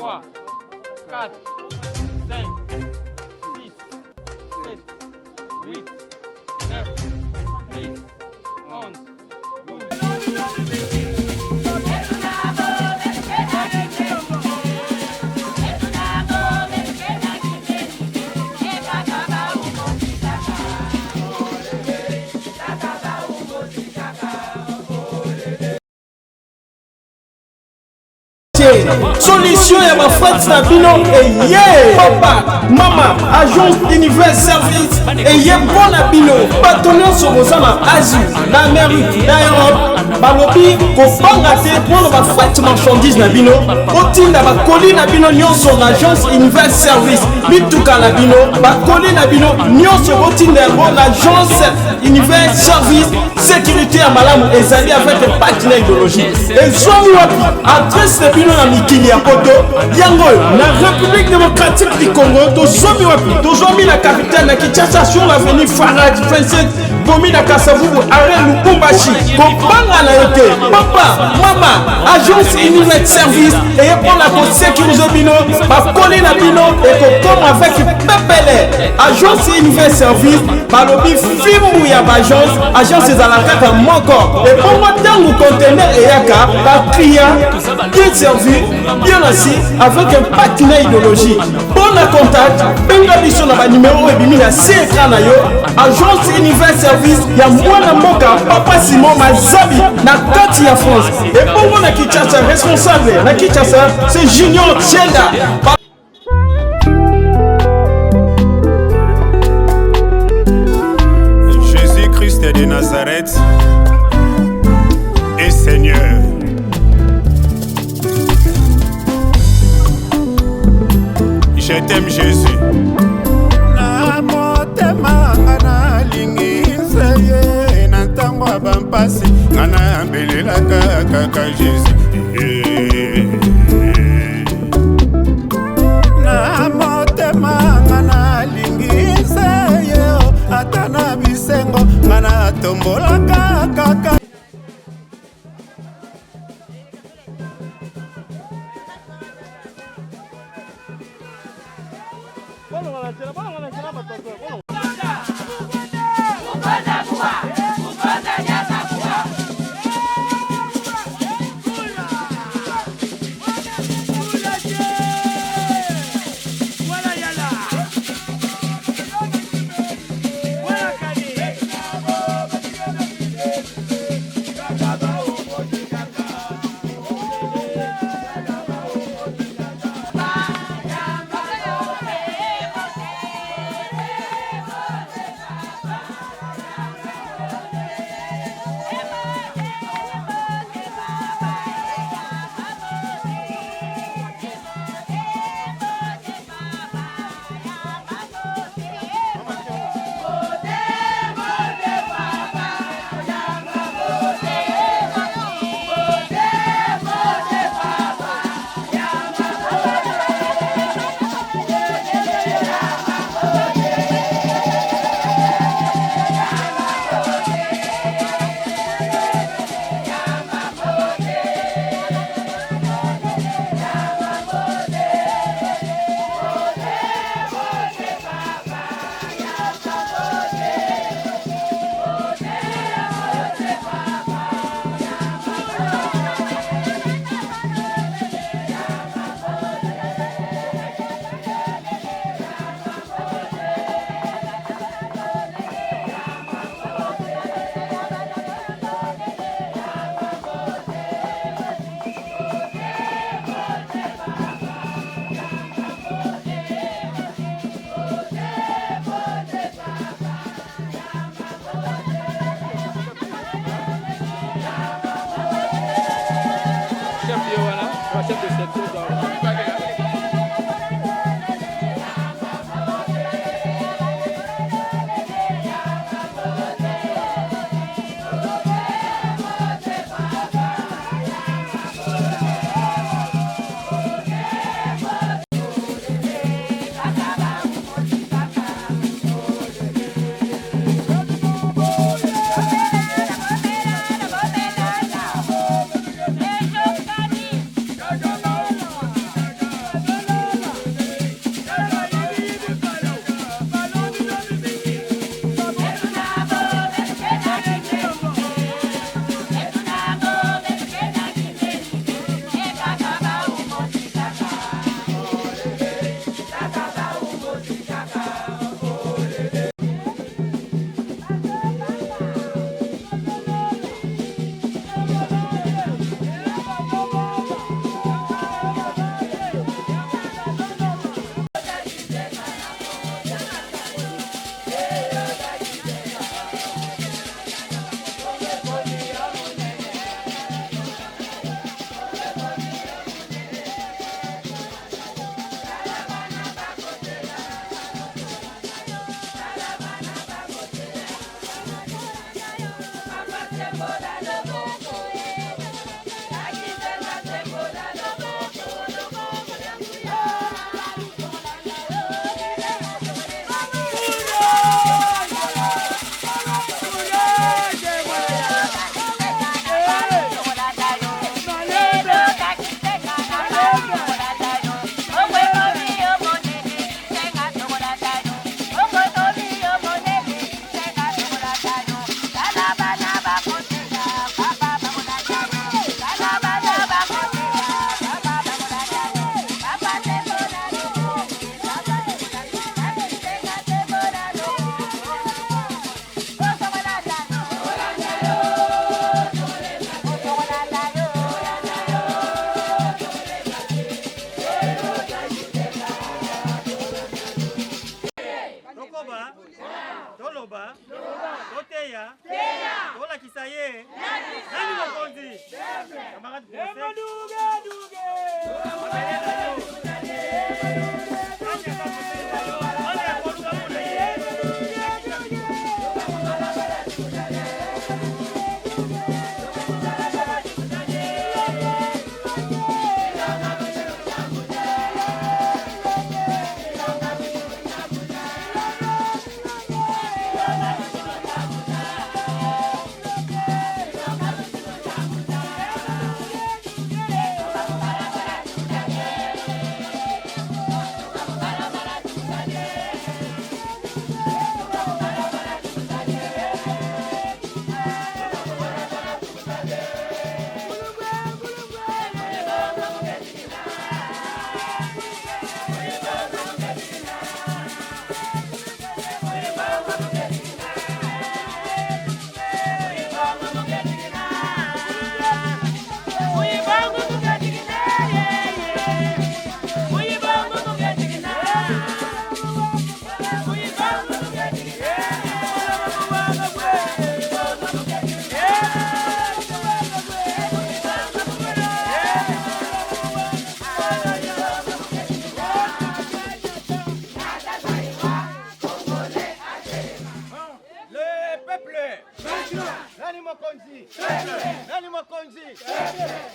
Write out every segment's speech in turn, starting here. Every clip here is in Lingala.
3, 4, 5, 6, 7, 8, 9, 10, 11, 12. Solution ya bafrate na bino eye papa mama agence univers service eye mpo na bino bato nyonso boza na asie na amérique na europe balobi kobanga te mpona bafrate marchandise na bino otinda bakoli na bino nyonso na agence univers service bituka na bino bakoli na bino nyonso botinda yango na agence univers service sécurité ya malamu ezali avec partenaire idéologique ezwami wapi adresse na bino na mikili ya poto yango na république démocratique du congo tozwami wapi tozwami na capitale na kinshasa sur l'avenue farad 27 komi na kasavubu are lubumbashi kobanga na yo te papa mama agence univers service eye mpona kosécurize bino bakoli na bino ekokoma avec pepele agence univers service balobi fimbu ya baagence agence ezala kaka moko ebongo ntango contener eyaka baclient bien servi bien assis avec un partenaire idéologique mpona contact benga biso na banimero ebimi na se ekran na yo agence univers service ya mwana mboka papa simon mazabi na kati ya france ebongo na kinshasa responsable na kinshasa c'est junior chenda. Jésus-Christ de Nazareth est Seigneur. Je t'aime Jésus. Na motema ngana lingise ye na ntango bampasi ngana mbelela kaka Jésus. Na motema ngana lingise ye ata na bisengo ngana tombola kaka.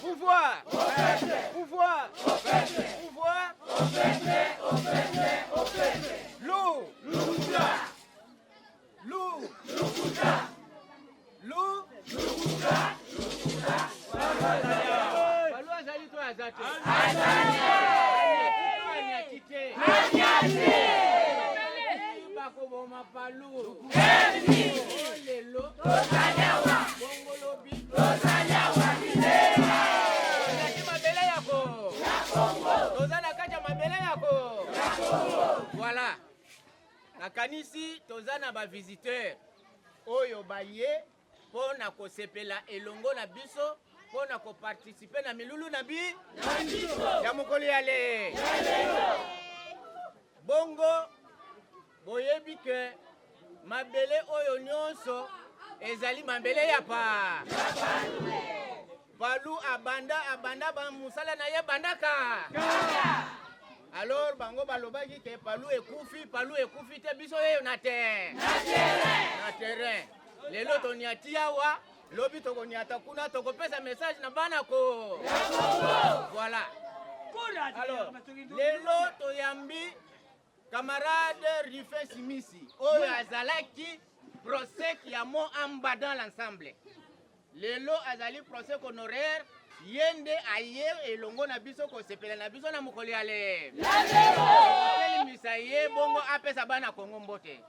Pouvoir, pouvoir, pouvoir, loup, loup, loup, voilà. Nakanisi tozana ba visiteur oyo baye pona ko sepela elongo na biso pona ko participer na milulu na bi ya mokoli yale bongo boyebi ke mabele oyo nyonso ezali mabele ya pa Palu abanda ba musala na ye bandaka alors bango balobaki ke palu ekufi te biso ye na terrain lelo toniatia wa lobi tokoniata kuna tokopesa message na bana ko voilà alors lelo toyambi camarade Rifin Simisi oyo azalaki procès ya mo amba dans l'ensemble lelo azali procès honoraire yende aye elongo na biso ko sepela na biso na mokoli ale la misaye bongo apesa bana Kongo mbote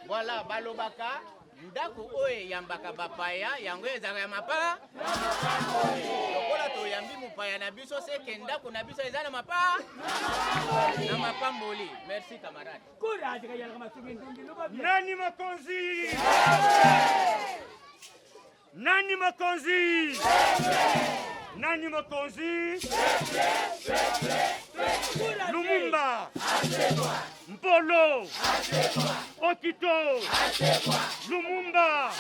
Voilà, balobaka ndako oye yambaka bapaya yango ezaka ya mapa lokola toyambi mopaya na biso seke ndako na biso eza na mapa na mapamboli. Merci camarade. Nani makonzi? Nani makonzi? Nani makonzi? Lumumba Mpolo Okito Lumumba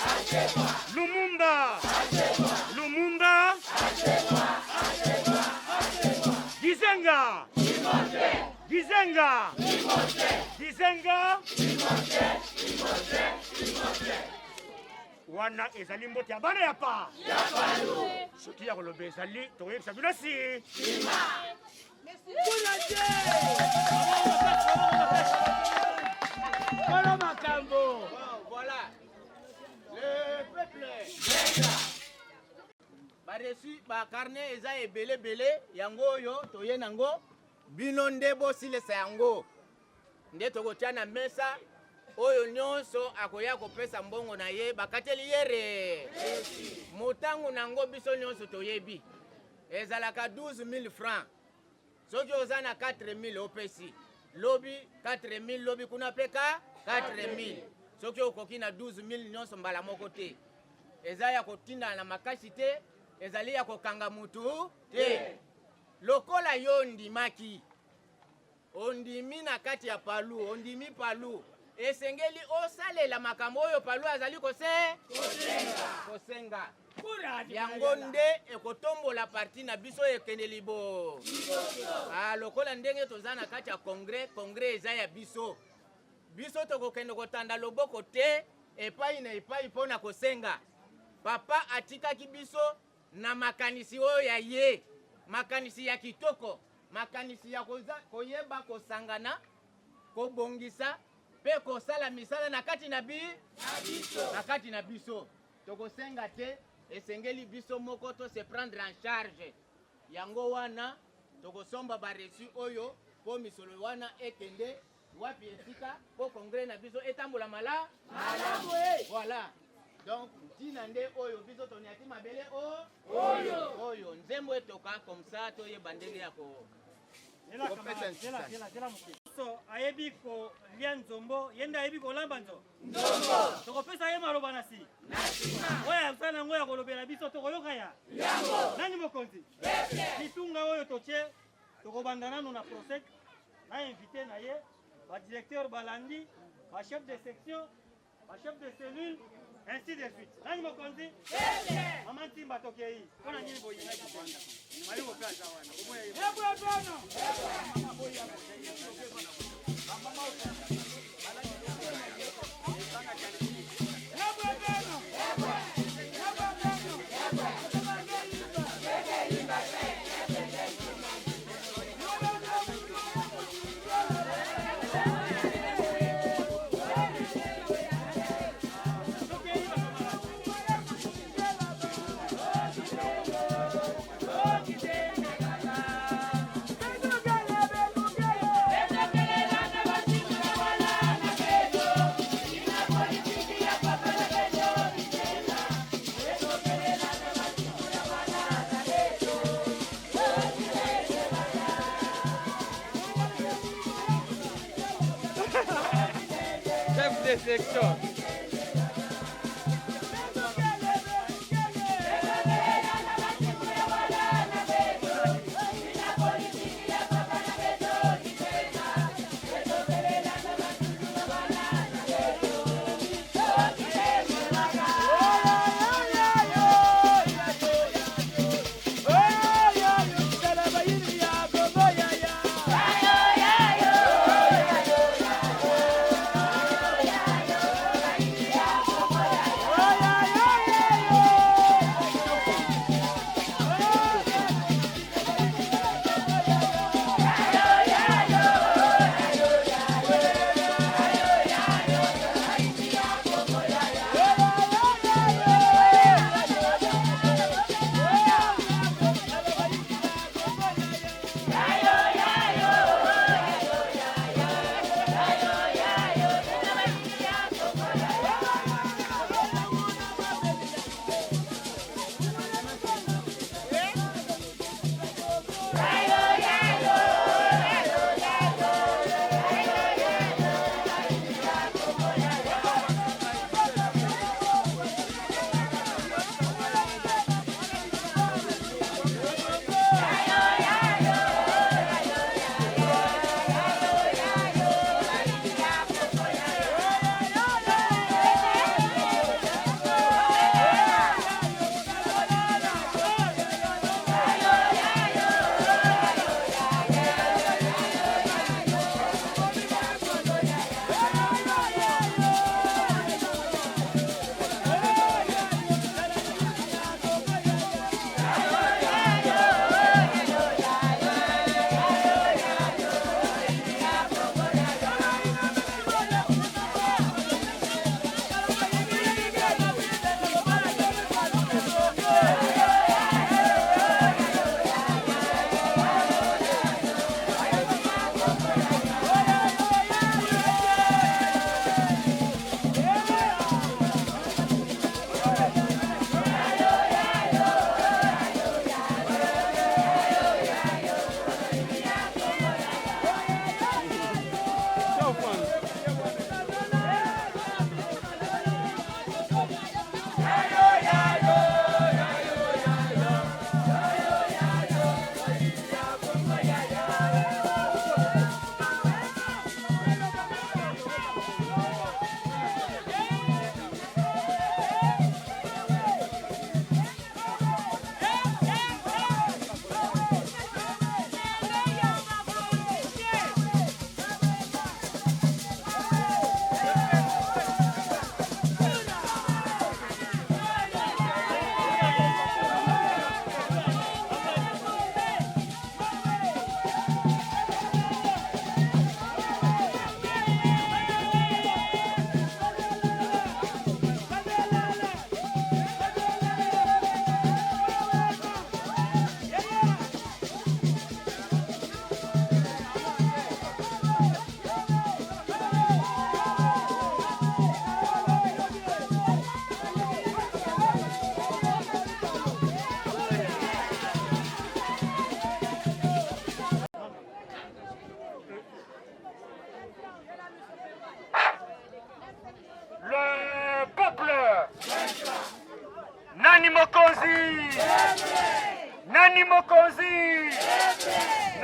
Lumumba Lumumba Gizenga Gizenga Gizenga wana ezali mbote ya bana ya pa soki ya koloba ezali tokoyebisa bino si Voilà. Le peuple. Ba-reçu ba carnet eza ebele yango oyo toye nango bino nde bosilisa yango nde tokotia na mesa oyo nyonso akoya kopesa mbongo na ye bakateli yere motango nango biso nyonso toyebi ezalaka 12 000 francs soki oza na 4 000 opesi lobi 4 000 lobi kuna peka 4 000 soki okoki na 12 000 nyonso mbala moko te eza ya kotinda na makasi te ezali ya kokanga mutu te lokola yo ndimaki ondimi na kati ya palu ondimi palu esengeli osalela makambo oyo palu azali kosenga yango nde ekotombola parti na biso ekende libo lokola ndenge toza na kati ya kongre eza ya biso tokokende kotanda loboko te epai na epai mpona kosenga papa atikaki biso na makanisi oyo ya ye makanisi ya kitoko makanisi ya koyeba kosangana kobongisa pe kosala misala na kati na biso tokosenga te esengeli biso moko to se prendre en charge yango wana tokosomba baresu oyo po misolo wana ekende wapi esika po kongre na biso etambola malamu voilà donc ntina nde oyo biso toniati mabele oyo nzembo etoka comme ça toyeba ndenge ya ko so ayebi kolia nzombo yenda ayebi kolamba nzombo tokopesa ye maloba na si oyo asala yango ya kolobela biso tokoyoka ya nani mokonzi litunga oyo totie tokobanda nano na prosec na invité na ye badirecteur balandi bachef de section bachef de cellule ainsi de suite nani mokonzi mama ntimba tokei mpona nini boyingaki kwanda mali koplaza wana section.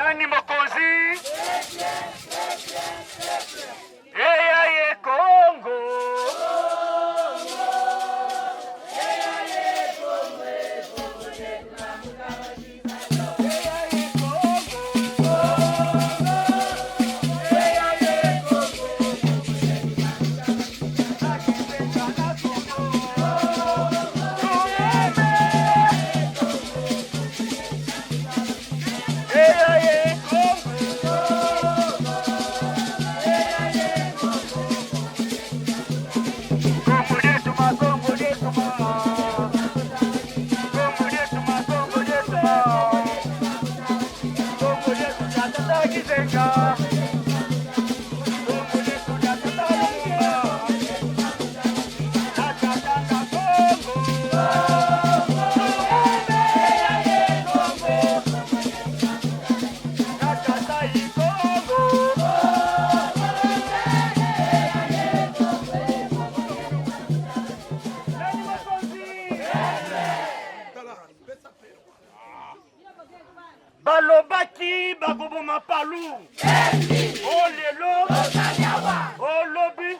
Nani mokozi? Eyaye Congo. Balobaki bagoboma palu. Oh lelo. Oh lobi.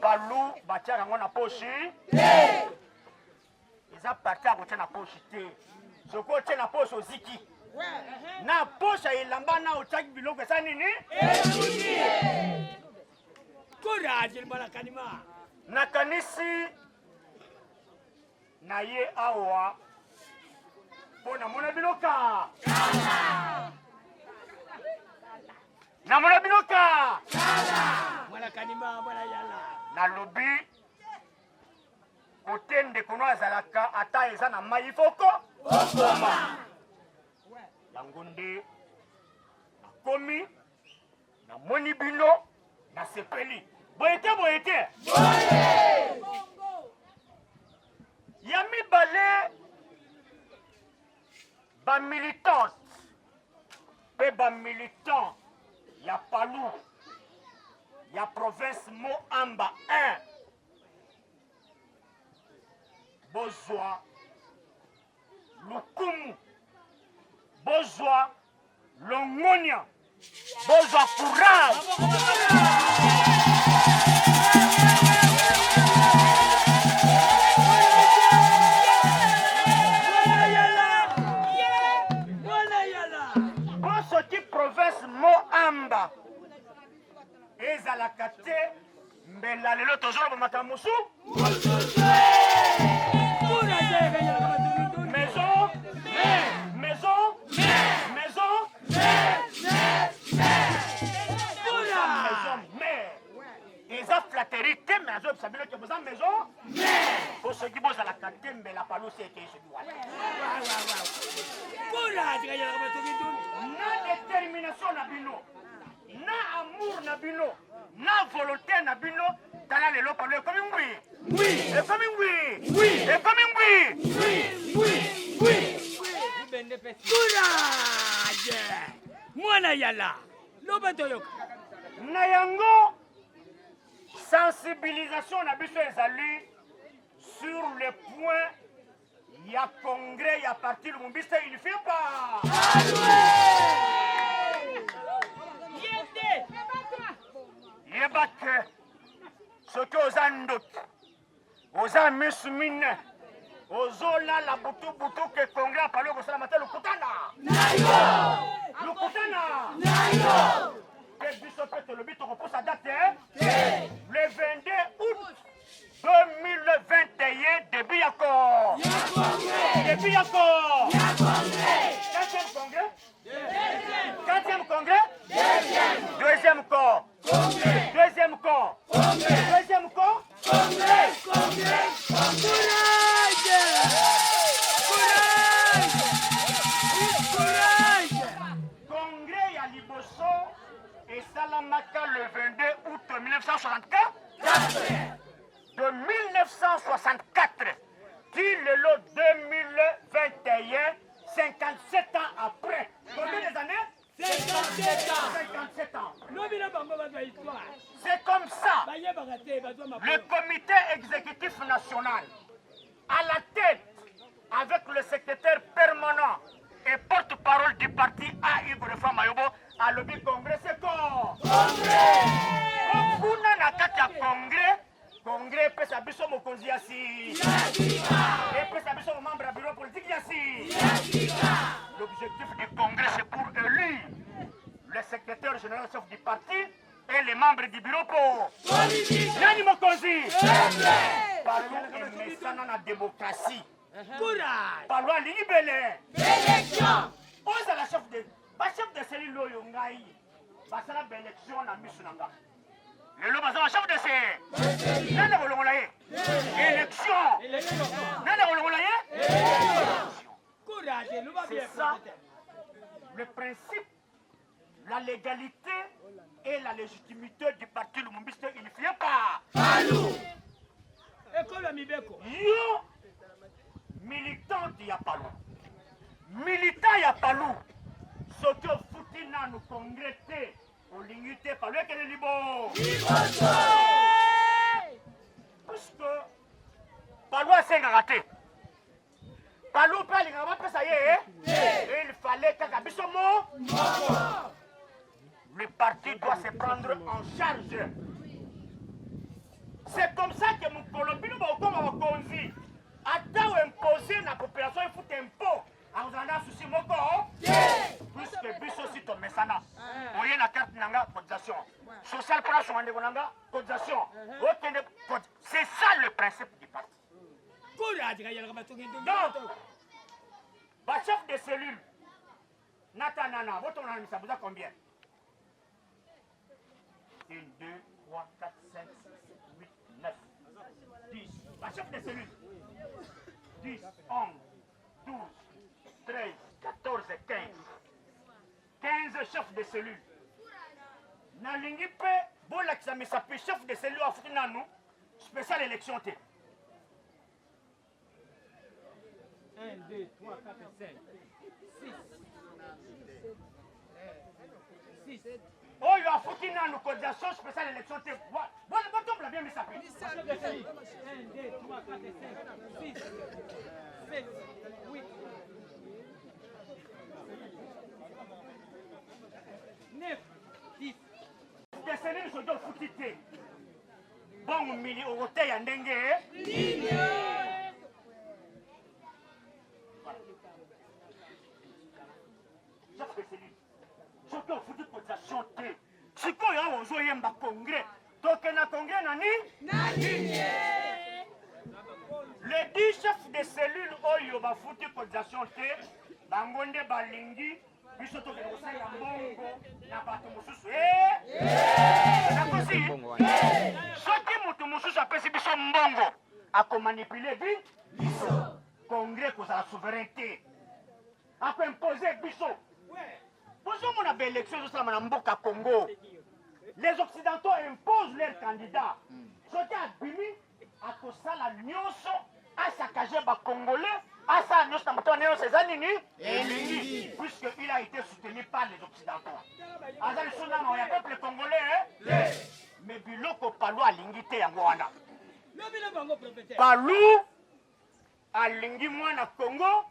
Balu batia yango na poche. Eza parti akotia na poche te. Soko otie na poche oziki. Na poche elamba na otiaki biloko eza nini? Courage bana kanima. Nakanisi na ye awa pona mona binoka na mona binoka Mwana kanima mwana yala. na lobi kotende kono azalaka ata eza na mai foko okoma yango nde nakomi namoni bino nasepeli boye te ya mibale bamilitante mpe bamilitant ya palu ya province Moamba 1 bozwa lukumu bozwa longonia bozwa courage. Province Moamba ezalaka te mbela lelo tozala bomaka musu eza flatterie te me azobisa bino ke boza maison po soki bozalaka te mbela palusi ekei soki wana na détermination na bino na amour na bino na volonté na bino tala lelo palu ekomi ngwi ekomi ngwi Courage mwana yala loba toyoka na yango sensibilisation na biso ezali sur le point ya congrès ya parti Lumumba il fait pas yebake soki oza ndoki oza misu mine ozolala butu ke congrès apali okosalama te lukutana ke biso mpe tolobi tokopusa date le 22 août 2021 début ya corps quatrième congrès deuxième corps congrès ya liboso esalamaka le 22 août 1964 de 1964 till le 2021 57 ans après. Combien des années? 57 ans. C'est comme ça. Le comité exécutif national, à la tête, avec le secrétaire permanent l'objectif du congrès, c'est pour élire le secrétaire général chef du parti et les membres du bureau pour Nani Mokonzi. Parlons de la démocratie. Courage. Parlons de libérer. Élection. On est la chef de cellule Loyongaï. Basala l'élection na Misunanga. Le loba za chef de cellule. Nana Rolongolaye. Élection. Nana Rolongolaye. Courage. C'est ça le principe, la légalité et la légitimité du parti Lumumbiste unifié par Palou. École Mibeko. Yo militant il y a Palou. Militant il y a Palou. Ce que Foutina nous congrès au limité par le qu'elle est libre. Parce que Palou a 5 ratés. Palou peut aller à ça y est. Il fallait qu'Akabisomo. Le parti doit se prendre en charge. C'est comme ça que mon Colombie va au Conzi. Attends imposer la population, il faut impôt. En faisant un souci mon corps. Puisque Bisso si ton messana. Vous voyez la carte nanga cotisation. Social pour la soirée nanga cotisation. C'est ça le principe du parti. Donc, le chef de cellule, Natanana, votre nom, ça vous a combien? 1, 2, 3, 4, 5, 6, 7, 8, 9, 10. Le chef de cellule, 10, 11, 12, 13, 14, 15. 15 chefs de cellule. Nalingi pe, bon l'examen s'appelle chef de cellule à Foutinano, spécial élection. 1, 2, 3, 4, 5, 6. 6. Oh, il a foutu dans nos cotisations spéciales élection. Voilà, le bâton l'a bien mis ça. 1, 2, 3, 4, 5, 6, 7, 8, 9, 10. Des cellules sont donc foutues. Bon, mili, au côté, en dengue. Surtout foutu cotisation T. Si quoi y a on joue un congrès, donc un congrès nani? Les 10 chefs de cellules oyo ba foutu cotisation T, bangonde balingi, biso to ke osala mbongo na bato mususu. Na kosi. Soki mutu mususu apesi biso mbongo, ako manipuler biso. Congrès ko sa souveraineté. Ako imposer biso. Bonjour, mon appel élection de Mboka Congo. Les Occidentaux imposent leurs candidats. Soki abimi à kosala nyonso à saccager ba Congolais, à sa nyonso na mutone ces nini elingi, puisque il a été soutenu par les Occidentaux. Azali sona na ya peuple congolais, mais biloko Palou alingi te yango wana. Palou alingi mwana Congo.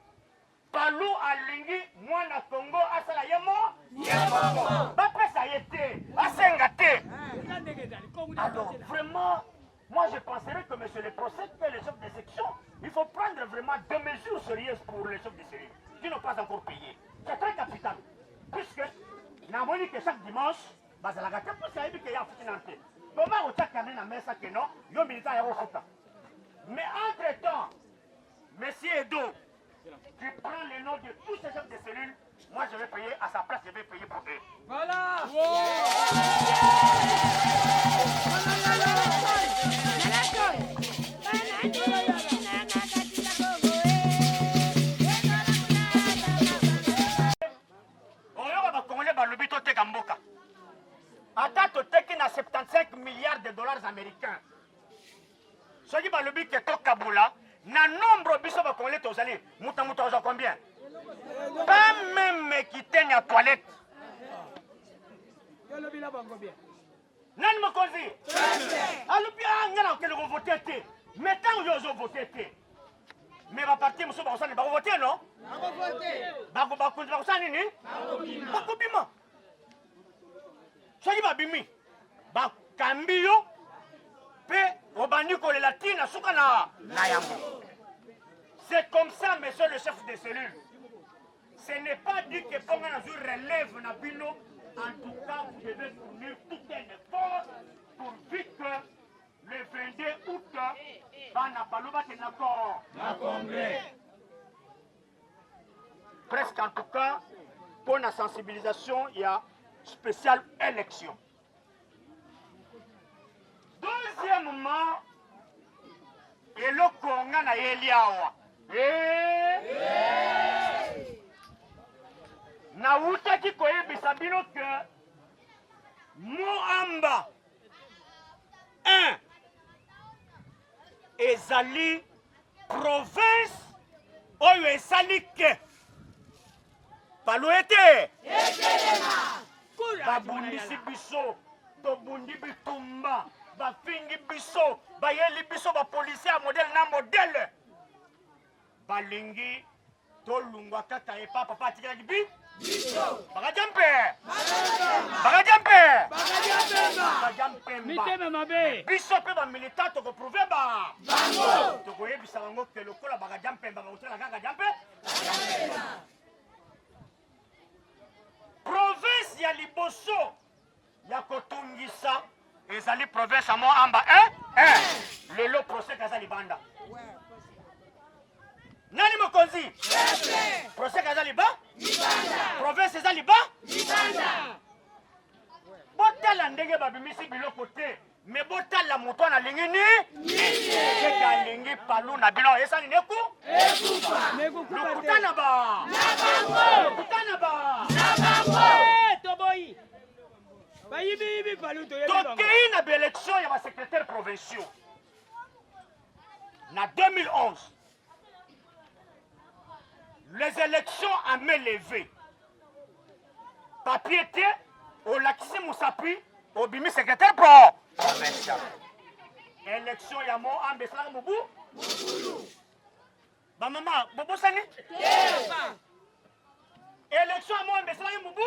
Palou alingi mwana Congo asala yemo bapesa yete asenga te. Alors vraiment, moi je penserais que monsieur le procès et les chefs de section, il faut prendre vraiment des mesures sérieuses pour les chefs de série qui n'ont pas encore payé. C'est très capital, puisque n'avons que chaque dimanche bazalaka te pour ça que y a finanté. Comment on t'a carné na mesa que non, yo militant ya ofuta. Mais entre temps, monsieur Edo, tu prends les noms de tous ces chefs de cellules, moi je vais payer à sa place, je vais payer pour eux. Voilà. Oyo ba Congolais ba lobi to teka mboka. Ata to teki na 75 milliards de dollars américains. Soki ba lobi ke to kabula. Na nombre biso ba Congolais tozali muta oza combien? Pas même quitter la toilette. Nani Mokonzi? Alupi ngana ke le voter te. Mais tant yo zo voter te. Mais va partir muso ba ba voter non? Ba voter. Ba kunzi ba kusani ni? Ba kubima. Soki ba bimi. Ba kambio pe obandi ko le latina suka na yango. C'est comme ça, monsieur le chef de cellule. Ce n'est pas dit que quand on relève na bino, en tout cas, vous devez fournir tout un effort pour vite que le 22 août, Bana Palouba est d'accord. Presque en tout cas, pour la sensibilisation, il y a spéciale élection. Deuxièmement, et le Congo na Eliawa. Na wuta ki koyebisa bino que Moamba 1 ezali province oyo esali ke Palouete babundisi biso tobundi bitumba bafingi biso bayeli biso bapolisier ya modele na modele balingi tolungwa kaka epa papa atikaki bagajampemba biso mpe bamilita tokoprouve tokoyebisa bango ke lokola bagajampemba bakotela kaka jampe. Province ya liboso ya kotungisa ezali province ya Moamba 1 lelo procès kaza libanda nani mokonzi procès kaza liba province eza liba botala ndenge babimisi biloko te me botala moto analingi ni alingi palu na bino esali neku lokutana ba toboyi tokei na baélection ya basecrétaires provinciaux na 2011 les élections à main levée papier te olakisi mosapi obimi secrétaire provincial élection ya Moamba esalaka mobu bamama bobosani élection ya Moamba esalaki mobu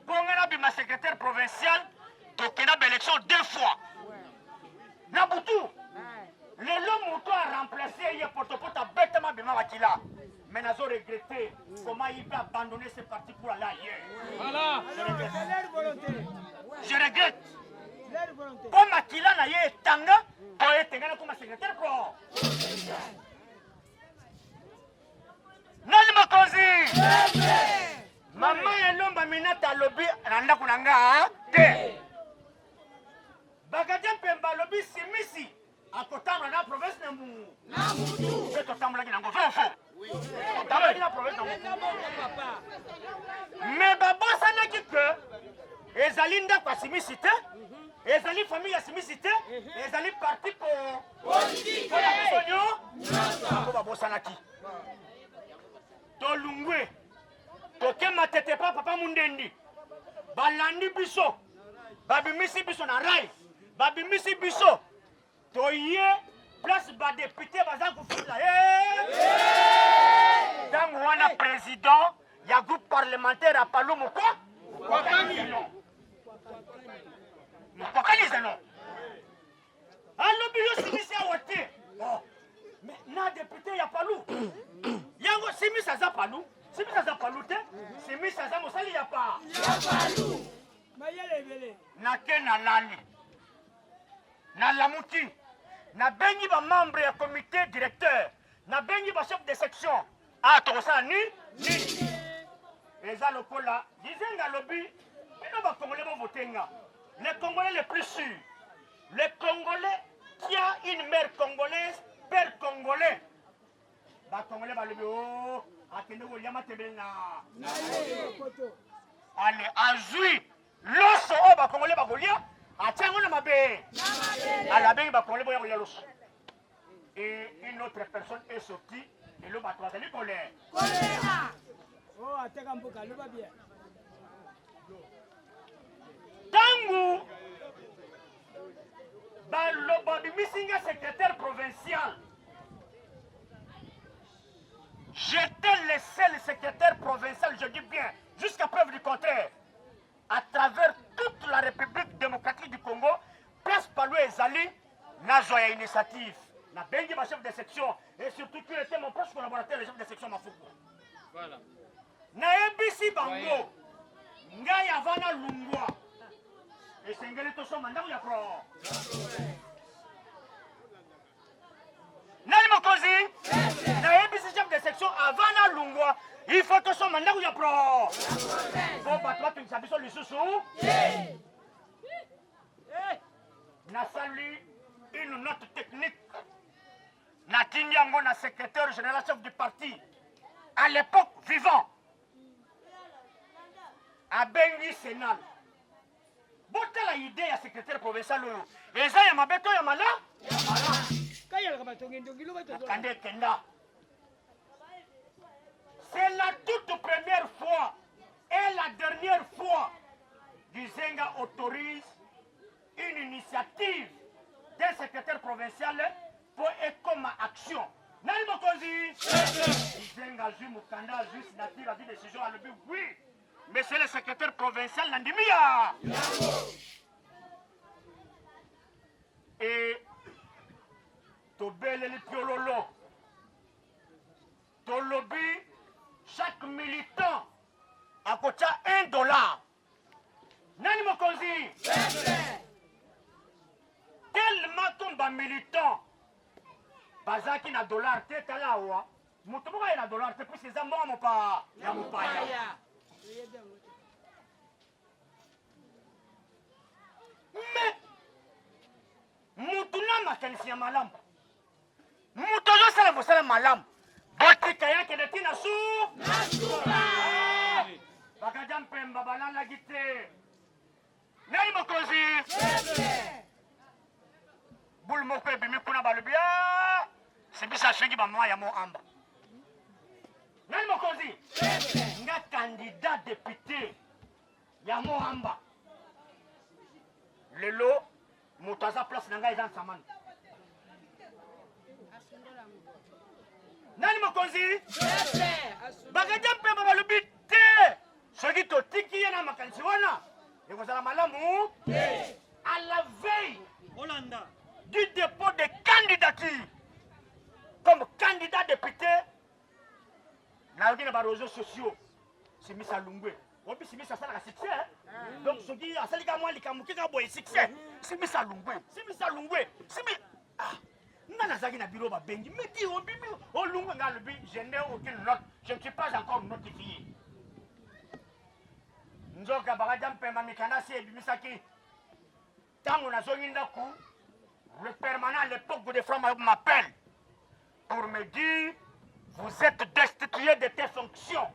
bongana bima secrétaire provincial tokenda baélection 2 fois na butu lelo moto a remplacé ye porte-porte bêtement bima bakila mais nazo regretter comment il peut abandonner ce parti pour aller ailleurs. Voilà. Je regrette. Comme Makila na ye tanga pour être comme secrétaire pro. Nani makozi. Mama elomba minata lobby randa kunanga te. Bagaja pemba lobby simisi akotama na province na mu. Na mutu. Beto tamula kinango fofo. Tamula kina province na mu. Mais babosana kike ezali ndako simisi te. Ezali famille ya simisi te. Ezali parti pour politique. Pour babosana ki. Tolungwe. Toke matete pa papa mundendi. Balandi biso. Babimisi biso na rai. Babimisi biso. Toye place ba député baza kufula. Dans wana président ya groupe parlementaire à Palumo quoi? Mokokaniza non. Allo biyo simisi awote. Mais na député ya Palu. Yango simisi za Palu. Simisa za palute, simisa za mosali ya pa. Ya palu. Mayele bele. Na ke na lali. Na lamuti. Na bengi ba membre ya comité directeur. Na bengi ba chef de section. Ah, tokosa ni. Eza lokola, dizenga lobi, ino ba Congolais ba votenga. Les Congolais les plus sûrs. Les Congolais qui a une mère congolaise, père congolais. Ba Congolais ba lobi oh. Allez, azui loso o ba Congolais ba golia atango na mabe ala bengi ba Congolais boya golia loso et une autre personne est sortie et le ba twazali colère oh ateka mboka le ba bien tangu ba lobo di misinga secrétaire provincial. J'étais le seul secrétaire provincial, je dis bien, jusqu'à preuve du contraire, à travers toute la République démocratique du Congo, place Palou et Zali, n'a joyé initiative. N'a bien dit ma chef de section, et surtout qu'il était mon proche collaborateur, le chef de section Mafoukou. nayebisi bango ngai avana lungwa esengeli tosomba ndako ya pro nani mokonzi nayebisi chef de section avana lungwa il faut tosomba ndako ya pro po bato batungisa biso lisusu nasali une note technique natindi yango na secrétaire général chef du parti à l'époque vivant abengi Sénal botala idée ya secrétaire provincial oyo eza ya mabeto ya mala kande kenda c'est la toute première fois et la dernière fois Gizenga autorise une initiative d'un secrétaire provincial pour ECOMA action. Nani mokonzi? Gizenga Ju Mukanda Ju signature a dit décision à lebi oui. Monsieur le secrétaire provincial Nandimia. Et Tobele li Piololo. Tolobi chaque militant a coûté $1. Nani mokonzi? Tellement tomba militant bazaki na dollar te talawa mutu moko na dollar te puisque eza mbongo mopa ya mopaya mais mutu na makanisi ya malamu mutu ozosala mosala malamu botika yake de tina su bakaja mpemba balalaki te nani mokonzi boule moko ebimi kuna balobi sebisa asengi bamwa ya moamba nani mokonzi nga candidat député ya moamba lelo moto aza place na ngai eza nsamani nani mokonzi bakaja mpemba balobi te soki totiki ye na makanisi wana ekozala malamu à la veille du dépôt de candidature comme candidat député nayoki na bareseaux sociaux simisa lungwe obi simisa asalaka succès donc soki asalika mwa likambo kika boye succès simisa lungwe nga nazalaki na biro babengi meti obimi olungwe nga lobi je n'ai aucune note je ne suis pas encore notifié nzoka bakaja mpemba mikanda si ebimisaki ntango nazongi ndaku le permanent à l'époque de Franc m'appelle pour me dire vous êtes destitué de tes fonctions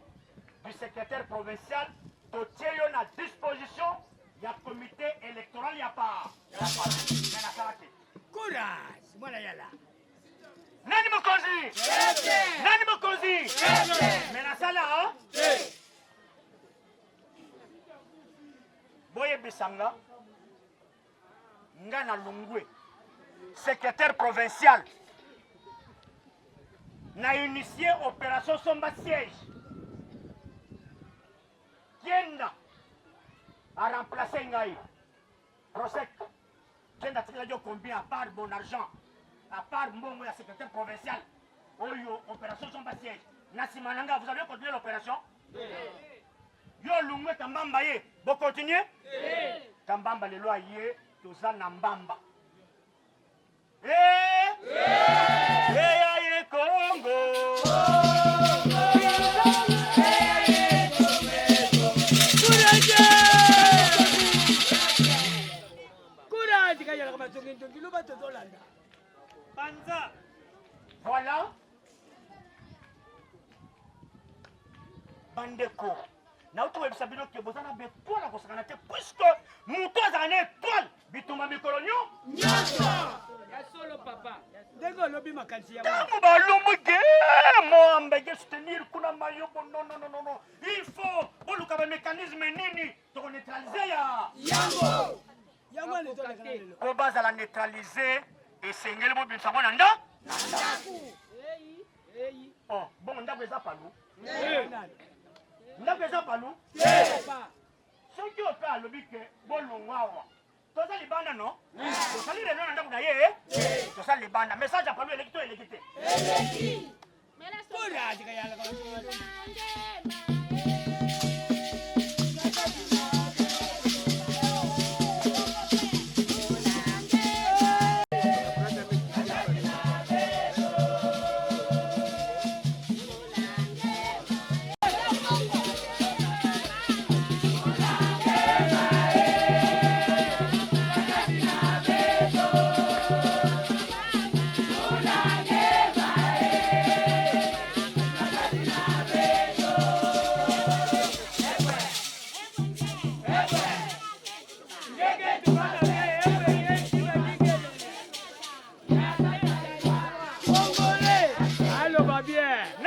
du secrétaire provincial totie na disposition ya comité électoral ya pas courage mwana yala nani mokonzi menasala boye bisanga nga na lungwe secrétaire provincial n'a initié opération Somba siège Tienda a remplacé Ngaï Prosec Tienda a combien à part bon argent à part mon secrétaire provincial Oyo opération Somba siège Nasimananga vous avez continué l'opération Yo Lungwe Kambamba ye vous continuez Kambamba le loi ye Toza Nambamba Congo. Voilà. Bandeko. Na utu webisa bino ke bozana betoile kosakana te puisque muto azana étoile bituma mikolonyo nyonso ya solo papa ndenge olobi makanisi ya tango balombo ge moambege soutenir kuna mayobo non il faut oluka ba mécanisme nini to neutraliser yango alizoleka lelo ko bazala neutraliser esengeli bo bimisa bona nda oh bon ndako eza palu ndako eza palu soki ope alobi ke bolongwa awa toza libanda no tosali lelo na ndako na ye tosali libanda message ya palu eleki to eleki te courage kayala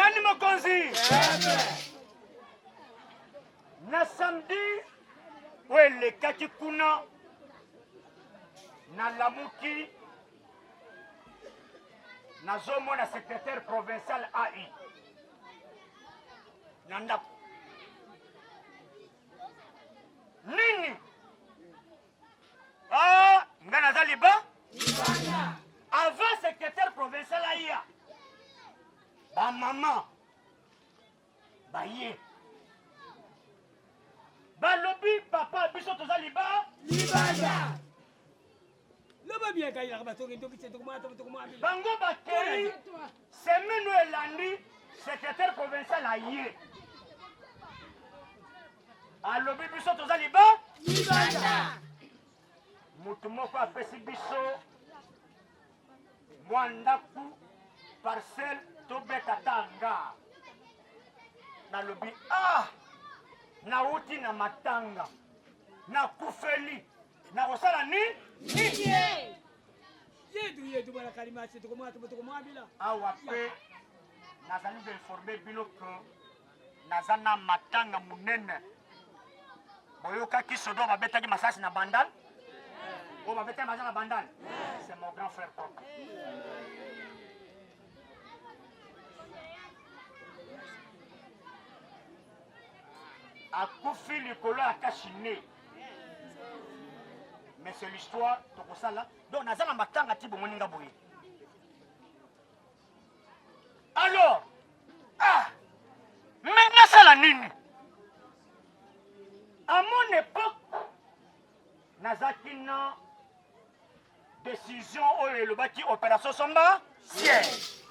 Nani mokonzi? Na samedi welekaki kuna na lamuki nazomona secrétaire provincial AI na ndako nini nga naza liba avant secrétaire provincial aya bamama baye balobi papa biso toza libanda loba bien kayila batongi tokitse tokumwambi bango bakeri semaine elandi secrétaire provincial aye alobi biso toza libanda mutu moko apesi biso mwa ndaku parcelle tobeta tanga nalobi nauti na matanga nakufeli nakosala nini yedu bala kalimasi tokumwambila awa mpe nazali koinforme bino ke naza na matanga munene boyokaki sodo babetaki masasi na bandal oyo babetaki masasi na bandal c'est mon grand frère Pop. akufi likolo ya kashine mais c'est l'histoire tokosala donc naza na matanga ti bomoninga boye alors mais nasala nini à mon époque nazaki na décision oyo elobaki opération somba siège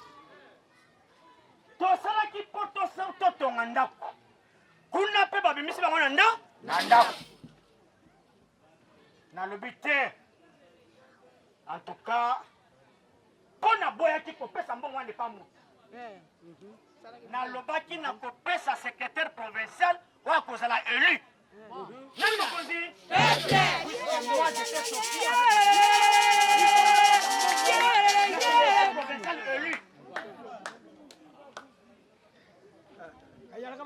tosalaki mpo totonga ndako kuna mpe babimisi bango na ndako nalobi te en tout cas mpo naboyaki kopesa mbongo wana epa motu nalobaki na kopesa secrétaire provincial oyo akozala élu nani mokonzi provincial élu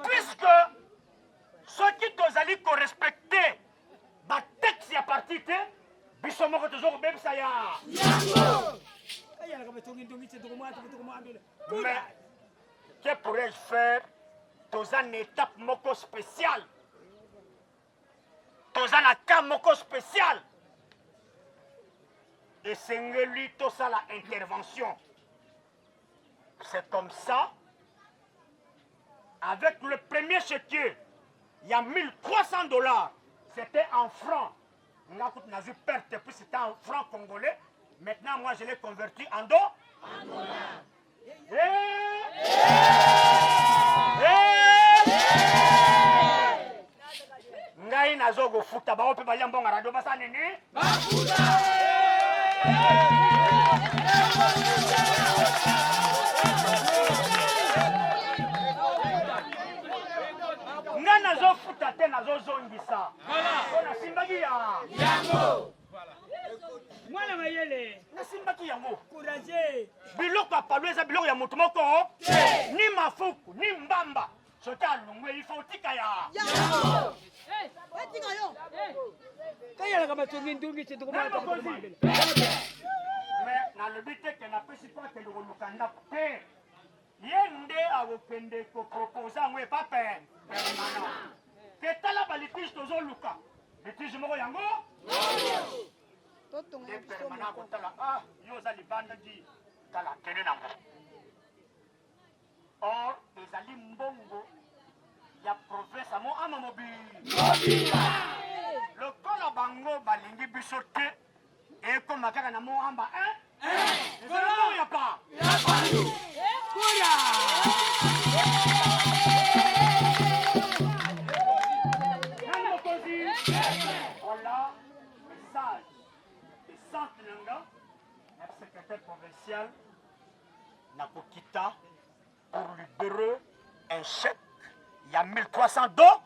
puisque soki tozali korespecte batexte ya parti te biso moko tozokobebisa ya mais que pourrais-je faire toza na étape moko spéciale toza na cas moko spécial esengeli tosala intervention c'est comme ça avec le premier chéquier il y a $1,300 c'était en francs on a vu perte puis c'était en francs congolais maintenant moi je l'ai converti en dollars ngai nazokofuta bango mpe balia mbongo radio basa nini ngai nazofuta te nazozongisa po nasimbaki yango mwana mayele nasimbaki yango courage biloko apalo eza biloko ya moto moko ni mafuku ni mbamba soki alongwe ifo otika yango kayalaka batongi ndungisi mais nalobi te ke napesi mpo akende koluka ndako te ye nde akokende kopropose yango epa permanent ke tala balitige tozoluka litige moko yango te permanent akotala yo oza libanda di tala kende nango or ezali mbongo ya province amo ama mobila lokola bango balingi biso te ekoma kaka na moamba ezala ya pa voilà message et centre nanga na secrétaire provincial na kokita pour libérer un chèque il y a $1,300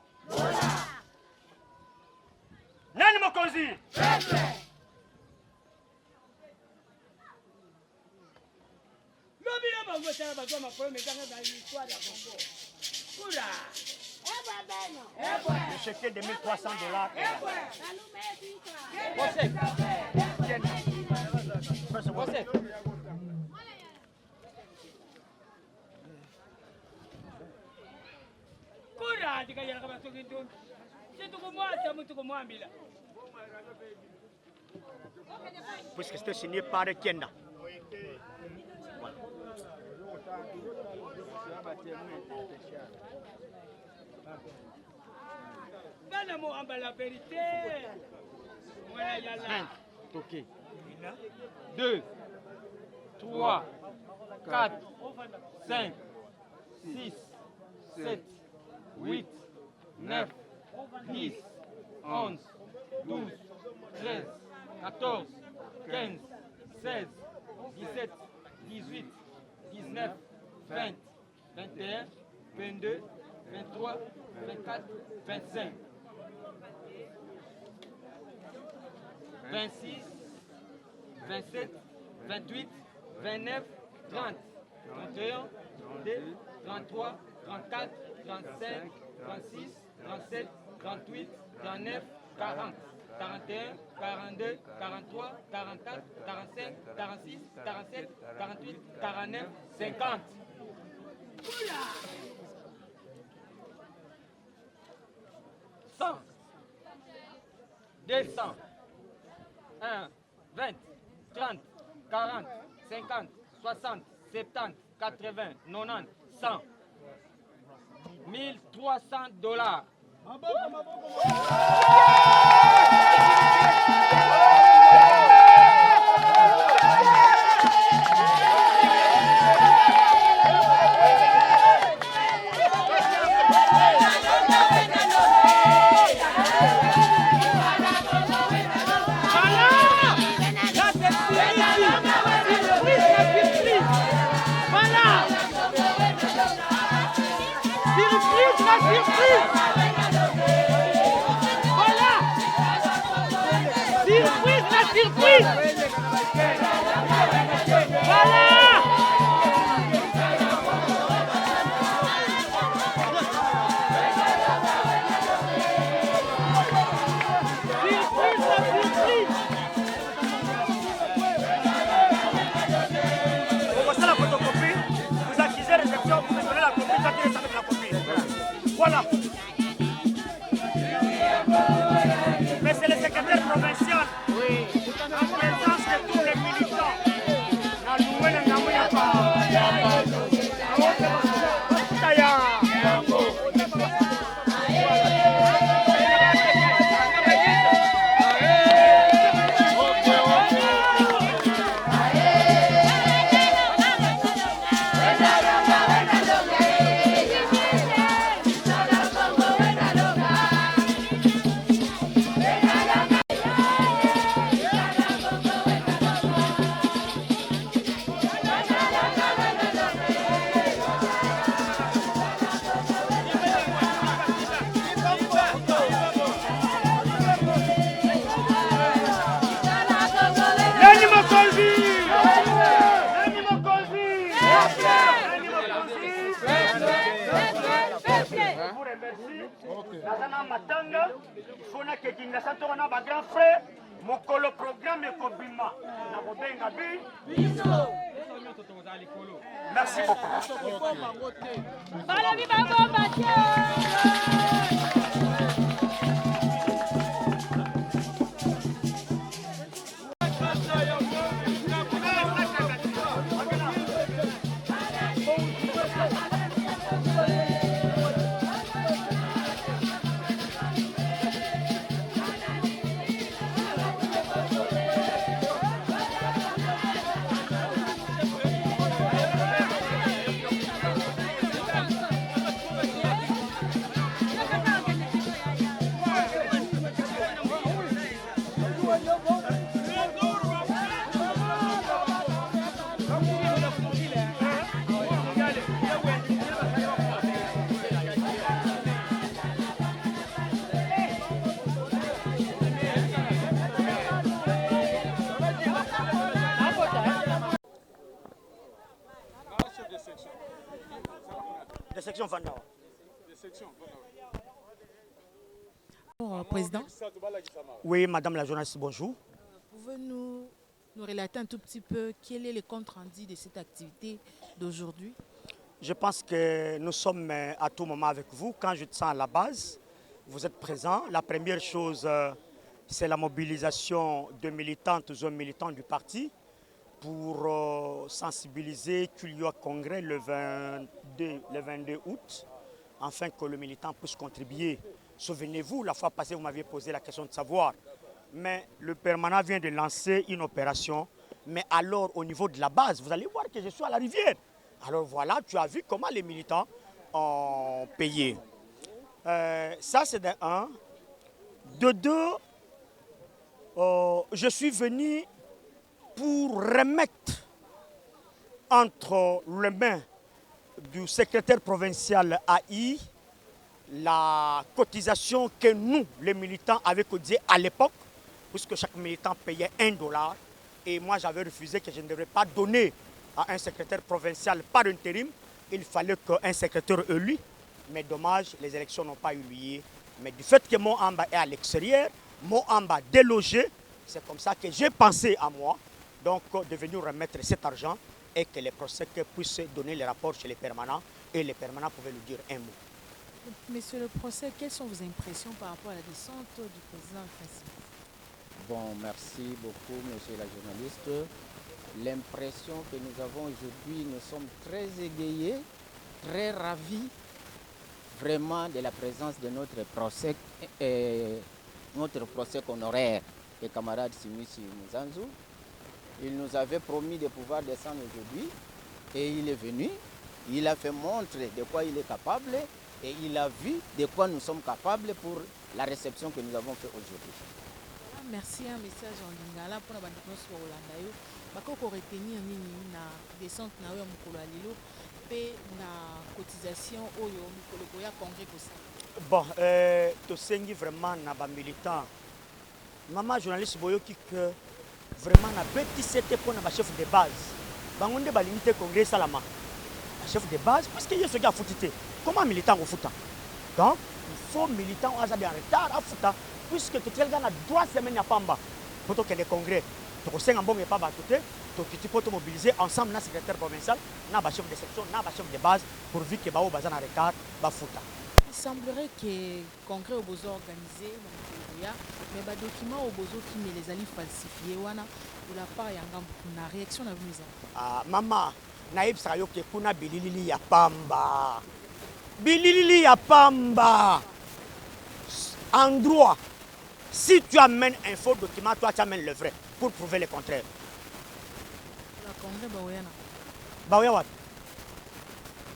nani mokonzi lobila bango ça va ma problème dans l'histoire de Congo. Kura. Le chèque de $1 300. Kura, dikaya kama tukindun. Sito kumwata mtu kumwambila. Puisque c'était signé par Kenda. Bana mo amba la vérité. Voilà yalla. Ok. 2, 3, 4, 5, 6, 7, 8, 9, 10, 11, 12, 13, 14, 15, 16, 17, 18, 19, 20, 21, 22, 23, 24, 25, 26, 27, 28, 29, 30, 31, 32, 33, 34, 35, 36, 37, 38, 39, 40, 41, 42, 43, 44, 45, 46, 47, 48, 49, 50. 100, 200, 1, 20, 30, 40, 50, 60, 70, 80, 90, 100, $1,300. Voilà. Mais c'est le secrétaire provincial. Oui. En présence de tous les militants. Nazana matanga fona ke kinga to na ba grand frère mokolo programme ekobima na bobenga bi biso. Merci beaucoup. section Vanda. Président. Oui, madame la journaliste, bonjour. Pouvez-nous relater un tout petit peu quel est le compte rendu de cette activité d'aujourd'hui? Je pense que nous sommes à tout moment avec vous. Quand je te sens à la base, vous êtes présents. La première chose, c'est la mobilisation de militantes et militants du parti pour sensibiliser qu'il y ait un congrès le 22 août, afin que le militant puisse contribuer. Souvenez-vous, la fois passée, vous m'aviez posé la question de savoir. Mais le permanent vient de lancer une opération. Mais alors, au niveau de la base, vous allez voir que je suis à la rivière. Alors voilà, tu as vu comment les militants ont payé. Ça, c'est de un. De deux, je suis venu pour remettre entre les mains du secrétaire provincial AI la cotisation que nous, les militants, avaient cotisée à l'époque, puisque chaque militant payait $1. Et moi, j'avais refusé que je ne devrais pas donner à un secrétaire provincial par intérim. Il fallait qu'un secrétaire élu. Mais dommage, les élections n'ont pas eu lieu. Mais du fait que mon amba est à l'extérieur, mon amba délogé, c'est comme ça que j'ai pensé à moi, donc de venir remettre cet argent et que les procès puissent donner les rapports chez les permanents et les permanents pouvaient lui dire un mot. Monsieur le procès, quelles sont vos impressions par rapport à la descente du président Fassi? Bon, merci beaucoup, monsieur la journaliste. L'impression que nous avons aujourd'hui, nous sommes très égayés, très ravis vraiment de la présence de notre procès honoraire, le camarade Simissi Muzanzu. Il nous avait promis de pouvoir descendre aujourd'hui et il est venu. Il a fait montre de quoi il est capable et il a vu de quoi nous sommes capables pour la réception que nous avons faite aujourd'hui. Merci, un message en lingala pour la bandit sur Hollande. Bakoko retenir nini na descente na yo mukolo alilo pe na cotisation oyo mukolo ya congrès kosa. Bon, to sengi vraiment na ba militant. Maman journaliste boyoki que vraiment na petit c'était pour na ba chef de base. Bangonde ba limité congrès salama. Chef de base parce que yeso ga futité. Comment militant au futa? Donc, il faut militant à en retard à futa puisque tu as dans 3 semaines à Pamba pour que les congrès tu sais un bon mais pas battuté tu peux te mobiliser ensemble na secrétaire provincial na ba chef de section na ba chef de base pour vu que ba au bazan en retard ba futa. Il semblerait que le congrès au besoin organisé mais les documents au besoin qui me les allaient falsifier wana de la part ya réaction na mise. Ah maman naïb sayo ke kuna bilili ya Pamba. Bilili ya Pamba. En droit, si tu amènes un faux document, toi tu amènes le vrai pour prouver le contraire. La congrès baoyana. Baoya wat.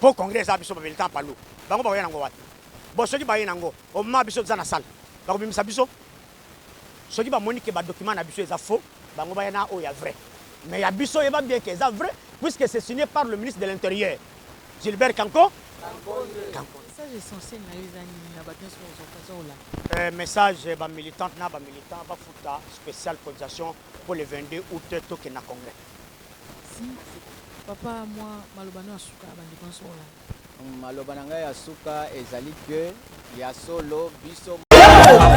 Pour congrès ça biso militant palo. Bango baoyana ngo wat. Bo soki baoyana ngo, o ma biso za na salle. Bango bimisa biso. Soki ba monique ba document na biso eza faux, bango baoyana o ya vrai. Mais ya biso eba bien que ça vrai puisque c'est signé par le ministre de l'Intérieur. Gilbert Kanko. Message essentiel na yezani na batin sur les occasions là. Message ba militant na ba militant ba futa spécial cotisation pour le 22 août toke na congrès. Si papa moi malobano asuka bandi konso là. Malobana ngai asuka ezali que ya solo biso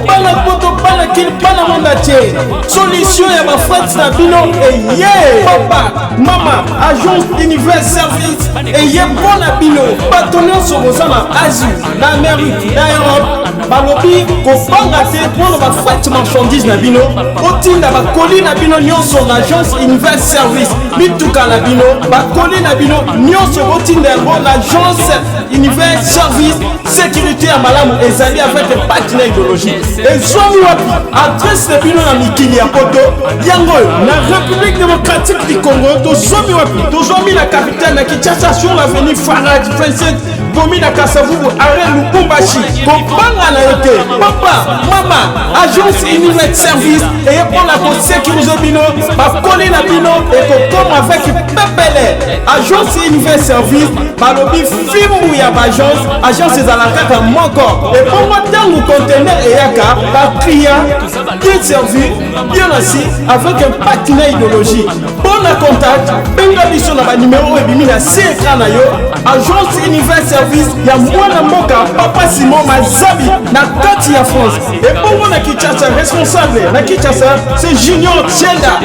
Bala poto bala kil bala mandatie. Solution ya ma fête na bino et yeah. Papa, maman, agence univers service et yeah bon na bino. Partenaire sur Rosana Asie, l'Amérique, l'Europe. Balobi ko banga te pour ma fête marchandise na bino. Otinda ba colis na bino nyonso na agence univers service. Bituka na bino, ba colis na bino nyonso otinda bon agence univers service. Sécurité à malamu ezali avec des partenaires idéologiques. Et somi wapi adresse de bino na mikili ya poto yango na République démocratique du Congo to somi wapi to somi la capitale na Kinshasa sur l'avenue Farad 27 bomi na Kasavubu arrêt Lubumbashi kopanga na yote papa mama agence univers service et pour la sécuriser bino ba coller na bino et ko comme avec pepele agence univers service balobi fimbu ya ba agence ezalaka moko et pour moi tangu conteneur eyaka ba client bien servi, bien assis, avec un patinat idéologie. Bon à contact, benga biso na ba numéro ebimi na C écran na yo. Agence Univers Service ya mwana mboka Papa Simon Mazabi na kati ya France. Et bongo na Kinshasa responsable na Kinshasa c'est Junior Tienda.